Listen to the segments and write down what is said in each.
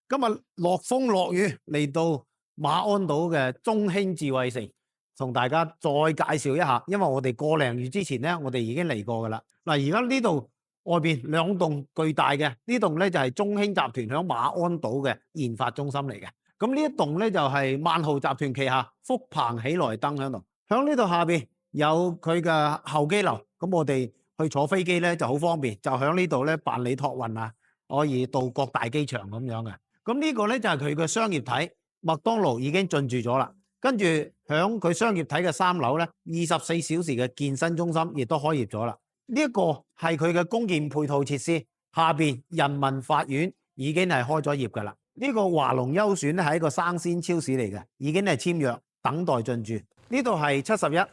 今日落風落雨嚟到馬鞍島嘅中興智慧城，同大家再介紹一下。因為我哋個零月之前咧，我哋已經嚟過噶啦。嗱，而家呢度外邊兩棟巨大嘅，呢棟咧就係中興集團響馬鞍島嘅研發中心嚟嘅。咁呢一棟咧就係萬豪集團旗下福鵬喜來登響度。響呢度下邊有佢嘅候機樓，咁我哋去坐飛機咧就好方便，就響呢度咧辦理託運啊，可以到各大機場咁樣嘅。咁呢個咧就係佢嘅商業體，麥當勞已經進駐咗啦。跟住響佢商業體嘅3樓咧，24小時嘅健身中心亦都開業咗啦。呢一個係佢嘅公建配套設施，下邊人民法院已經係開咗業噶啦。呢個華龍優選咧係一個生鮮超市嚟嘅，已經係簽約等待進駐。呢度係71，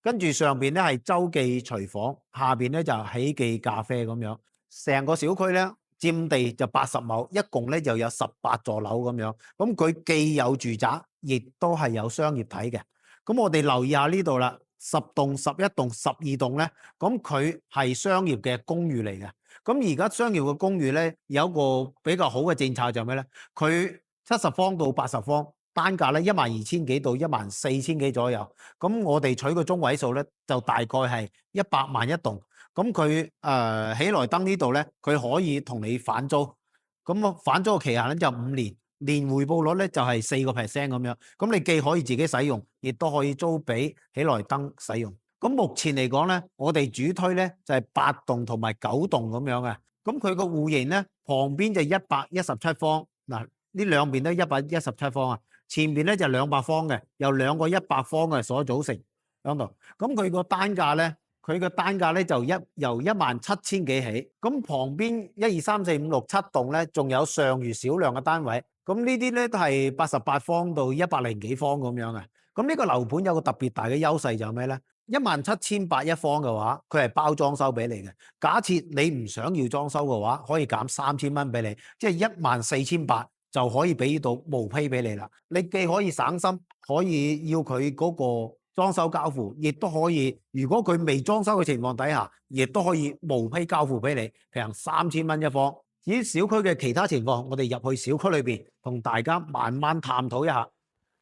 跟住上邊咧係洲記廚房，下邊咧就喜記咖啡咁樣。成個小區咧佔地就80畝，一共咧就有18座樓咁樣。咁佢既有住宅，亦都係有商業體嘅。咁我哋留意下呢度啦，10棟、11棟、12棟咧，咁佢係商業嘅公寓嚟嘅。咁而家商業嘅公寓咧有一個比較好嘅政策就係咩咧？佢70方到80方。單價咧12000幾到14000幾左右，咁我哋取個中位數咧，就大概係100萬一棟。咁佢喜來登呢度咧，佢可以同你反租，咁啊反租嘅期限咧就5年，年回報率咧就係4%咁樣。咁你既可以自己使用，亦都可以租俾喜來登使用。咁目前嚟講咧，我哋主推咧就係8棟同埋9棟咁樣嘅。咁佢個戶型咧旁邊就117方，嗱呢兩邊都117方啊。前面咧就200方嘅，由2個100方嘅所組成喺度。咁佢個單價咧，就由17000幾起。咁旁邊1、2、3、4、5、6、7棟咧，仲有尚餘少量嘅單位。咁呢啲咧都係88方到100幾方咁樣嘅。咁呢個樓盤有個特別大嘅優勢就係咩咧？17800一方嘅話，佢係包裝修俾你嘅。假設你唔想要裝修嘅話，可以減3000蚊俾你，即係14800。就可以俾到無批俾你啦。你既可以省心，可以要佢嗰個裝修交付，亦都可以。如果佢未裝修嘅情況底下，亦都可以無批交付俾你，平3000蚊一方。至於小區嘅其他情況，我哋入去小區裏邊同大家慢慢探討一下。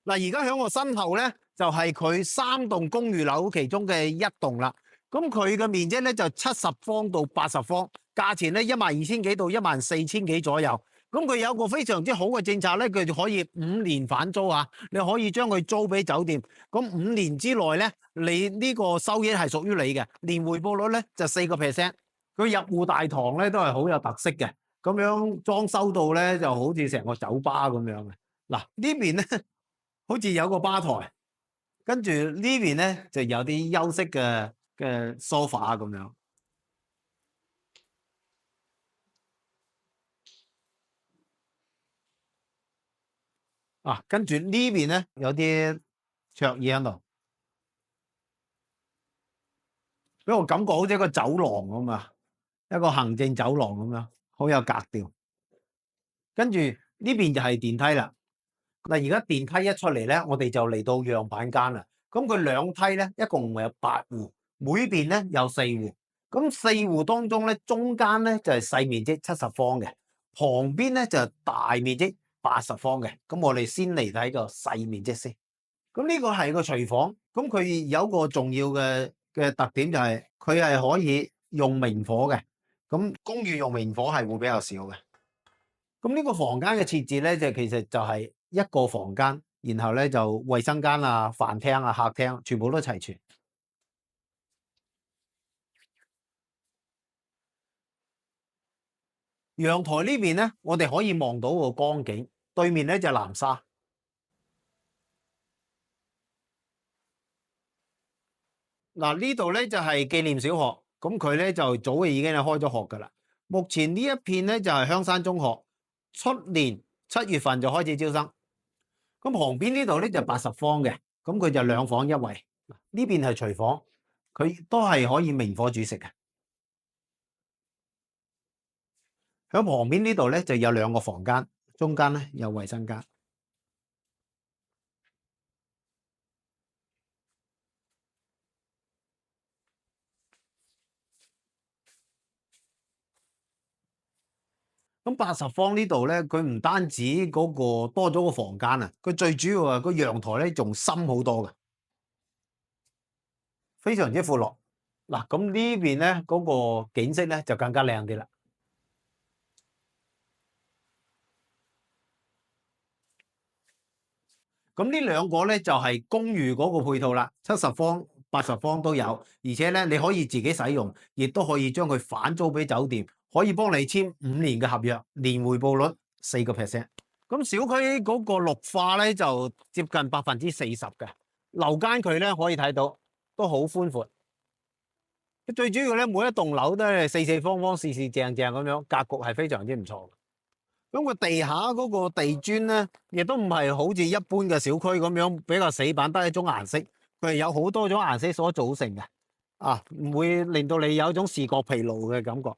嗱，而家喺我身後咧，就係佢3棟公寓樓其中嘅一棟啦。咁佢嘅面積咧就70方到80方，價錢咧12000幾到14000幾左右。咁佢有個非常之好嘅政策咧，佢就可以5年反租啊！你可以將佢租俾酒店，咁5年之內咧，你呢個收益係屬於你嘅，年回報率咧就4%。佢入戶大堂咧都係好有特色嘅，咁樣裝修到咧就好似成個酒吧咁樣嘅。嗱呢邊咧好似有個吧台，跟住呢邊咧就有啲休息嘅 sofa 咁樣。啊，跟住呢邊咧有啲桌椅喺度，俾我感覺好似一個走廊咁啊，一個行政走廊咁樣，好有格調。跟住呢邊就係電梯啦。嗱，而家電梯一出嚟咧，我哋就嚟到樣板間啦。咁佢兩梯咧，一共有8戶，每邊咧有4戶。咁4戶當中咧，中間咧就係細面積70方嘅，旁邊咧就係大面積80方嘅。咁我哋先嚟睇個細面積先。咁呢個係個廚房，咁佢有一個重要嘅特點就係佢係可以用明火嘅。咁公寓用明火係會比較少嘅。咁呢個房間嘅設置咧，就其實就係一個房間，然後咧就衛生間啊、飯廳啊、客廳全部都齊全。陽台呢邊咧，我哋可以望到個江景，對面咧就係南沙。嗱，呢度咧就係紀念小學，咁佢咧就早已經係開咗學噶啦。目前呢一片咧就係香山中學，出年7月份就開始招生。咁旁邊呢度咧就80方嘅，咁佢就2房1衛。呢邊係廚房，佢都係可以明火煮食嘅。喺旁邊呢度咧就有2個房間，中間咧有衛生間。咁咁80方呢度咧，佢唔單止嗰個多咗個房間啊，佢最主要啊個陽台咧仲深好多嘅，非常之闊落。嗱，咁呢邊咧嗰個景色咧就更加靚啲啦。咁呢兩個咧就係公寓嗰個配套啦，70方、80方都有，而且咧你可以自己使用，亦都可以將佢反租俾酒店，可以幫你簽5年嘅合約，年回報率4%。咁小區嗰個綠化咧就接近40%嘅，樓間距咧可以睇到都好寬闊。最主要咧，每一棟樓都係四四方方、四四正正咁樣，格局係非常之唔錯。咁個地下嗰個地磚咧，亦都唔係好似一般嘅小區咁樣比較死板，得一種顏色，佢係有好多種顏色所組成嘅，唔會令到你有一種視覺疲勞嘅感覺。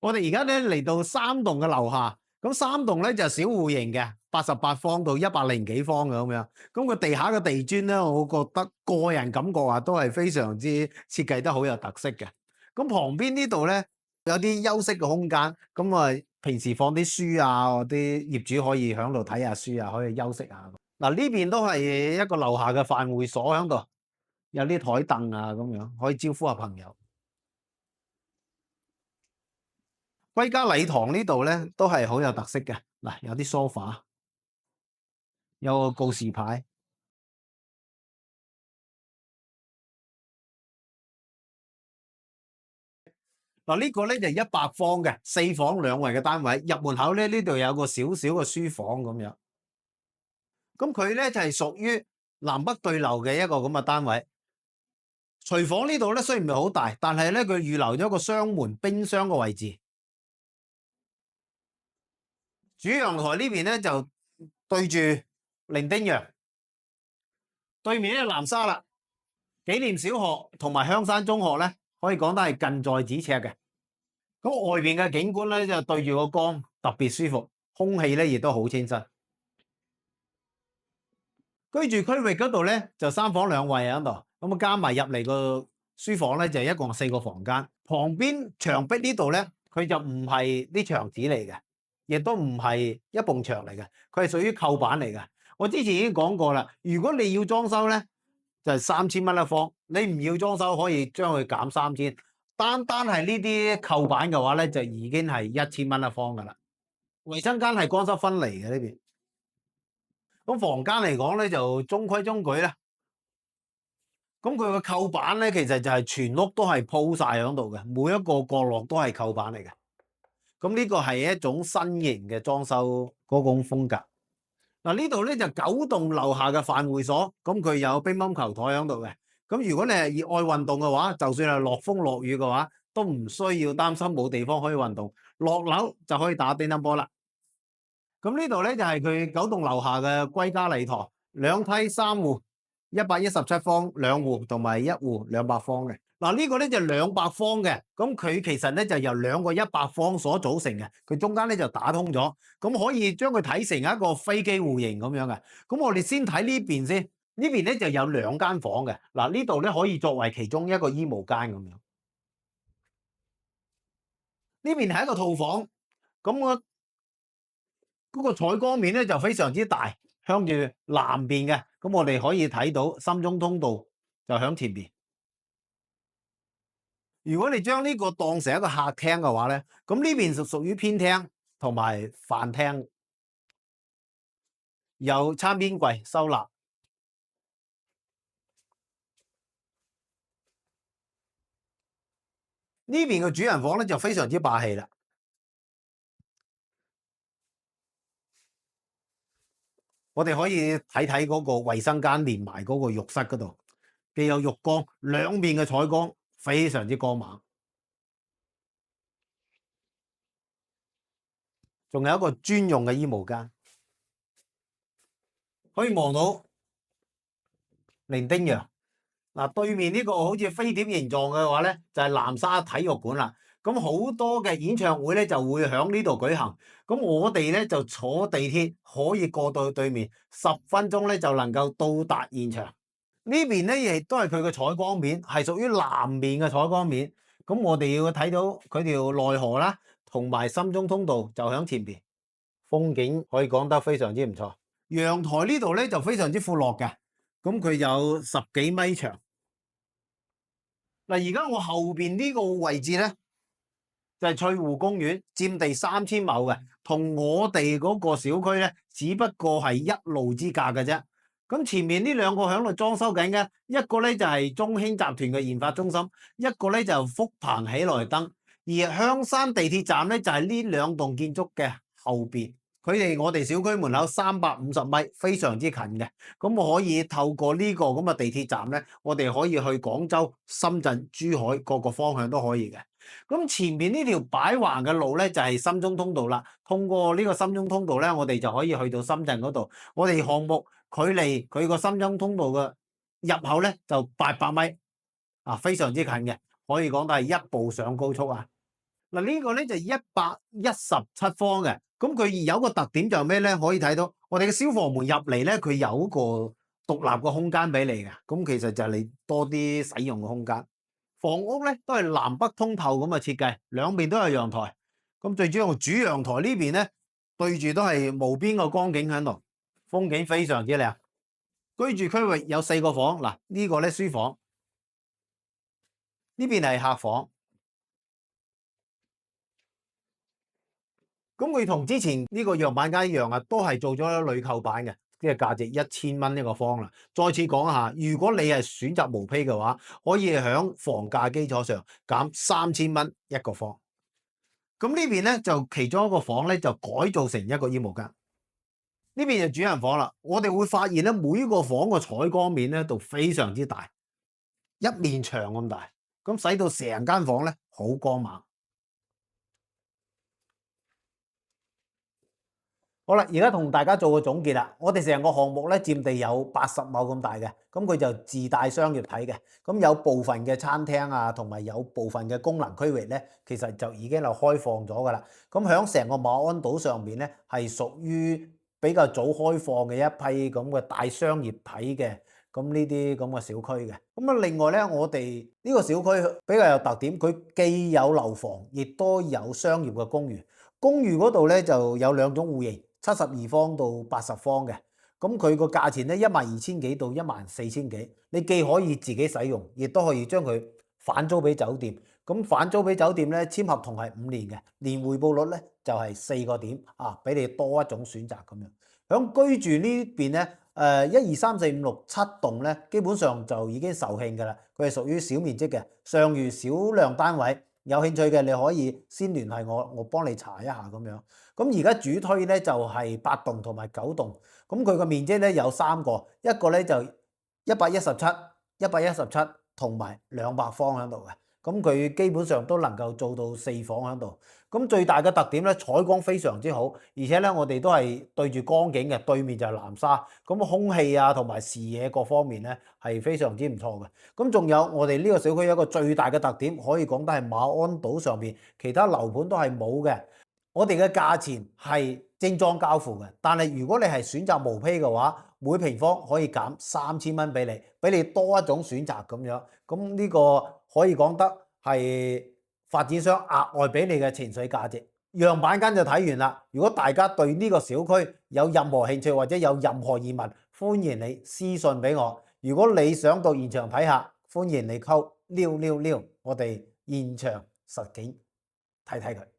我哋而家咧嚟到3棟嘅樓下，咁3棟咧就小戶型嘅，88方到100幾方嘅咁樣。咁個地下嘅地磚咧，我覺得個人感覺都係非常之設計得好有特色嘅。咁旁邊呢度咧有啲休息嘅空間，咁平時放啲書啊，啲業主可以喺度睇下書啊，可以休息下。嗱呢邊都係一個樓下嘅飯會所喺度，有啲台凳啊咁樣，可以招呼下朋友。歸家禮堂呢度咧都係好有特色嘅，嗱有啲 sofa，有個告示牌。嗱呢個咧就100方嘅4房2衛嘅單位，入門口咧呢度有個小小嘅書房咁樣。咁佢咧就係屬於南北對流嘅一個咁嘅單位。廚房呢度咧雖然唔係好大，但係咧佢預留咗個雙門冰箱嘅位置。主陽台呢邊咧就對住伶仃洋，對面咧南沙啦，紀念小學同埋香山中學咧，可以講得係近在咫尺嘅。咁外邊嘅景觀咧就對住個江，特別舒服，空氣咧亦都好清新。居住區域嗰度咧就3房2衛喺度，咁加埋入嚟個書房咧就一共4個房間。旁邊牆壁呢度咧，佢就唔係啲牆紙嚟嘅，亦都唔係一埲牆嚟嘅，佢係屬於扣板嚟嘅。我之前已經講過啦，如果你要裝修咧，就係3000蚊一方；你唔要裝修，可以將佢減3000。單係呢啲扣板嘅話咧，就已經係1000蚊一方噶啦。衛生間係乾濕分離嘅呢邊。咁房間嚟講咧就中規中矩啦。咁佢個扣板咧，其實就係全屋都係鋪晒喺度嘅，每一個角落都係扣板嚟嘅。咁呢個係一種新型嘅裝修嗰種風格。嗱呢度咧就9棟樓下嘅飯會所，咁佢有乒乓球台喺度嘅。咁如果你係熱愛運動嘅話，就算係落風落雨嘅話，都唔需要擔心冇地方可以運動，落樓就可以打乒乓波啦。咁呢度咧就係佢9棟樓下嘅歸家禮堂，2梯3戶，117方2戶同埋1戶200方嘅。嗱呢個咧就200方嘅，咁佢其實咧就由2個100方所組成嘅，佢中間咧就打通咗，咁可以將佢睇成一個飛機戶型咁樣嘅。咁我哋先睇呢邊先，呢邊咧就有2間房嘅。嗱呢度咧可以作為其中一個衣帽間咁樣。呢邊係一個套房，咁我嗰個採光面咧就非常之大，向住南邊嘅，咁我哋可以睇到深中通道就響前邊。如果你將呢個當成一個客廳嘅話咧，咁呢邊就屬於偏廳同埋飯廳，有餐邊櫃收納。呢邊嘅主人房咧就非常之霸氣啦。我哋可以睇睇嗰個衛生間連埋嗰個浴室嗰度，既有浴缸，兩面嘅採光非常之光猛，仲有一個專用嘅衣帽間，可以望到伶仃洋。嗱，對面呢個好似飛碟形狀嘅話咧，就係南沙體育館啦。咁好多嘅演唱會咧就會喺呢度舉行。咁我哋咧就坐地鐵可以過到去對面，10分鐘咧就能夠到達現場。呢邊咧亦都係佢嘅採光面，係屬於南面嘅採光面。咁我哋要睇到佢條內河啦，同埋深中通道就喺前邊，風景可以講得非常之唔錯。陽台呢度咧就非常之闊落嘅，咁佢有10幾米長。嗱，而家我後邊呢個位置咧就係翠湖公園，佔地3000畝嘅，同我哋嗰個小區咧只不過係一路之隔嘅啫。咁前面呢兩個喺度裝修緊嘅，一個咧就係中興集團嘅研發中心，一個咧就福鵬喜來登。而香山地鐵站咧就係呢兩棟建築嘅後邊，佢哋我哋小區門口350米，非常之近嘅。咁我可以透過呢個咁嘅地鐵站咧，我哋可以去廣州、深圳、珠海各個方向都可以嘅。咁前面呢條擺橫嘅路咧就係深中通道啦。通過呢個深中通道咧，我哋就可以去到深圳嗰度。我哋項目距離佢個深中通道嘅入口咧就800米，非常之近嘅，可以講到係一步上高速啊！嗱，呢個咧就117方嘅，咁佢有個特點就係咩咧？可以睇到我哋嘅消防門入嚟咧，佢有一個獨立嘅空間俾你嘅，咁其實就係你多啲使用嘅空間。房屋咧都係南北通透咁嘅設計，兩邊都有陽台。咁最主要主陽台呢邊咧，對住都係無邊個光景喺度，風景非常之靚。居住區域有4個房，嗱，呢個咧書房，呢邊係客房。咁佢同之前呢個樣板間一樣啊，都係做咗鋁構板嘅，即係價值1000蚊一個方啦。再次講一下，如果你係選擇毛坯嘅話，可以喺房價基礎上減3000蚊一個方。咁呢邊咧就其中一個房咧就改造成一個衣帽間，呢邊就主人房啦。我哋會發現咧，每一個房個採光面咧都非常之大，一面牆咁大，咁使到成間房咧好光猛。好啦，而家同大家做個總結啦。我哋成個項目咧佔地有80畝咁大嘅，咁佢就自帶商業體嘅。咁有部分嘅餐廳啊，同埋有部分嘅功能區域咧，其實就已經係開放咗噶啦。咁喺成個馬鞍島上面咧，係屬於比較早開放嘅一批咁嘅大商業體嘅。咁呢啲咁嘅小區嘅。咁啊，另外咧，我哋呢個小區比較有特點，佢既有樓房，亦都有商業嘅公寓。公寓嗰度咧就有2種戶型。72方到80方嘅，咁佢個價錢咧12000幾到14000幾，你既可以自己使用，亦都可以將佢反租俾酒店。咁反租俾酒店咧，簽合同係5年嘅，年回報率咧就係4個點啊，俾你多一種選擇咁樣。響居住呢邊咧，1、2、3、4、5、6、7棟咧，基本上就已經售罄㗎啦。佢係屬於小面積嘅上虞少量單位。有興趣嘅你可以先聯繫我，我幫你查一下咁樣。咁而家主推咧就係8棟同埋9棟，咁佢個面積咧有3個，一個咧就117、117同埋200方喺度嘅。咁佢基本上都能夠做到4房喺度。咁最大嘅特點咧，採光非常之好，而且咧我哋都係對住江景嘅，對面就係南沙，咁空氣啊同埋視野各方面咧係非常之唔錯嘅。咁仲有我哋呢個小區有一個最大嘅特點，可以講得係馬鞍島上面其他樓盤都係冇嘅。我哋嘅價錢係精裝交付嘅，但係如果你係選擇毛坯嘅話，每平方可以減3000蚊俾你多一種選擇咁樣。咁呢個可以講得係發展商額外俾你嘅情緒價值。樣板間就睇完啦。如果大家對呢個小區有任何興趣或者有任何疑問，歡迎你私信俾我。如果你想到現場睇下，歡迎你溝666，我哋現場實景睇睇佢。